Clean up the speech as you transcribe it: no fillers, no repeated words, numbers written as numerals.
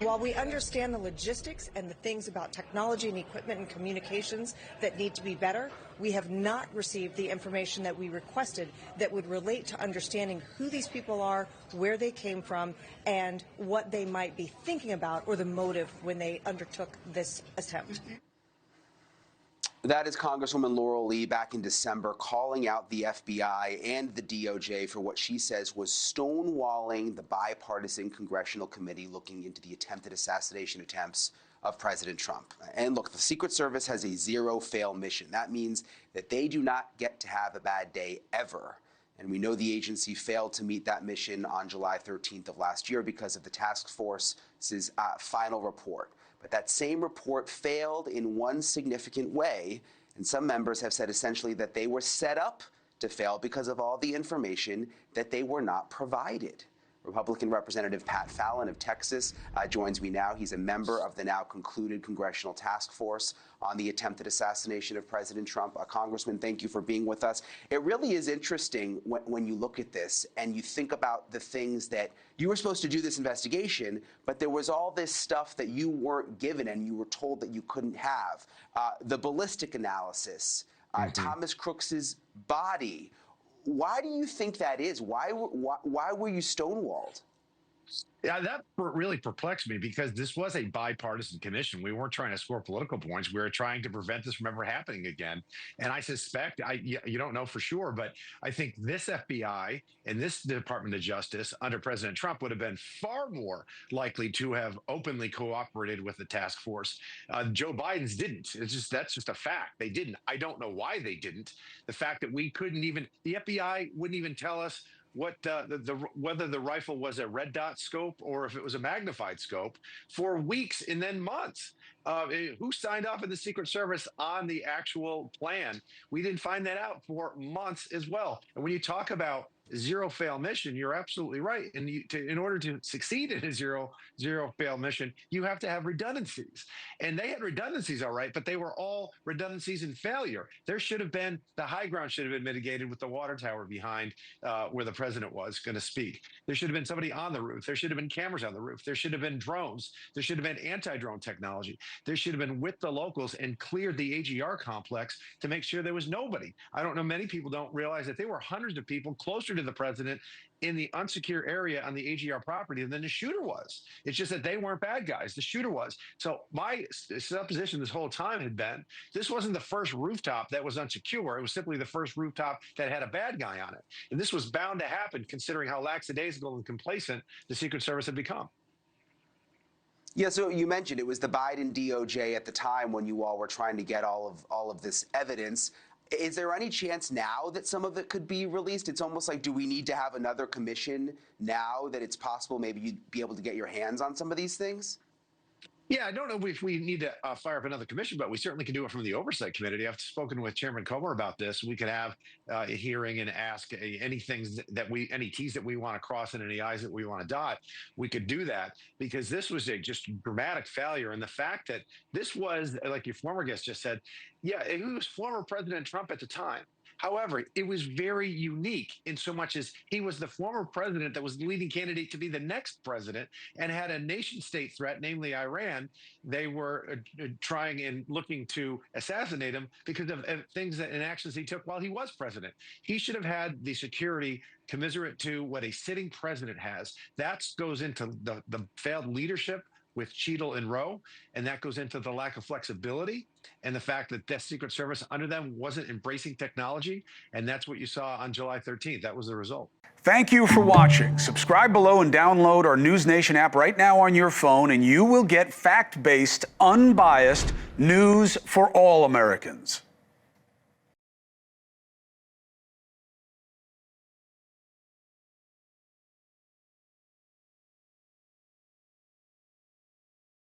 While we understand the logistics and the things about technology and equipment and communications that need to be better, we have not received the information that we requested that would relate to understanding who these people are, where they came from, and what they might be thinking about or the motive when they undertook this attempt. That is Congresswoman Laurel Lee back in December calling out the FBI and the DOJ for what she says was stonewalling the bipartisan congressional committee looking into the attempted assassination attempts of President Trump. And look, the Secret Service has a zero-fail mission. That means that they do not get to have a bad day ever. And we know the agency failed to meet that mission on July 13th of last year because of the task force's final report. But that same report failed in one significant way, and some members have said essentially that they were set up to fail because of all the information that they were not provided. Republican Representative Pat Fallon of Texas joins me now. He's a member of the now concluded congressional task force on the attempted assassination of President Trump. Congressman, thank you for being with us. It really is interesting when you look at this and you think about the things that you were supposed to do this investigation, but there was all this stuff that you weren't given and you were told that you couldn't have. The ballistic analysis, Thomas Crooks's body. Why do you think that is? Why were you stonewalled? Yeah, that really perplexed me because this was a bipartisan commission. We weren't trying to score political points. We were trying to prevent this from ever happening again. And I suspect, you don't know for sure, but I think this FBI and this Department of Justice under President Trump would have been far more likely to have openly cooperated with the task force. Joe Biden's didn't. That's just a fact. They didn't. I don't know why they didn't. The fact that we couldn't even, the FBI wouldn't even tell us what whether the rifle was a red dot scope or if it was a magnified scope for weeks and then months. Who signed off in the Secret Service on the actual plan? We didn't find that out for months as well. And when you talk about zero-fail mission, you're absolutely right. And in order to succeed in a zero-fail mission, you have to have redundancies. And they had redundancies, all right, but they were all redundancies in failure. There should have been, the high ground should have been mitigated with the water tower behind where the president was going to speak. There should have been somebody on the roof. There should have been cameras on the roof. There should have been drones. There should have been anti-drone technology. There should have been with the locals and cleared the AGR complex to make sure there was nobody. I don't know, many people don't realize that there were hundreds of people closer to the president in the unsecure area on the AGR property than the shooter was. It's just that they weren't bad guys. The shooter was. So my supposition this whole time had been, this wasn't the first rooftop that was unsecure. It was simply the first rooftop that had a bad guy on it. And this was bound to happen considering how lackadaisical and complacent the Secret Service had become. Yeah, so you mentioned it was the Biden DOJ at the time when you all were trying to get all of this evidence. Is there any chance now that some of it could be released? It's almost like, do we need to have another commission now that it's possible maybe you'd be able to get your hands on some of these things? Yeah, I don't know if we need to fire up another commission, but we certainly can do it from the Oversight Committee. I've spoken with Chairman Comer about this. We could have a hearing and ask any T's that we want to cross and any I's that we want to dot. We could do that because this was a just dramatic failure. And the fact that this was, like your former guest just said, yeah, it was former President Trump at the time. However, it was very unique in so much as he was the former president that was the leading candidate to be the next president and had a nation state threat, namely Iran. They were trying and looking to assassinate him because of things and actions he took while he was president. He should have had the security commiserate to what a sitting president has. That goes into the failed leadership with Cheadle and Rowe, and that goes into the lack of flexibility and the fact that the Secret Service under them wasn't embracing technology, and that's what you saw on July 13th. That was the result. Thank you for watching. Subscribe below and download our NewsNation app right now on your phone, and you will get fact-based, unbiased news for all Americans.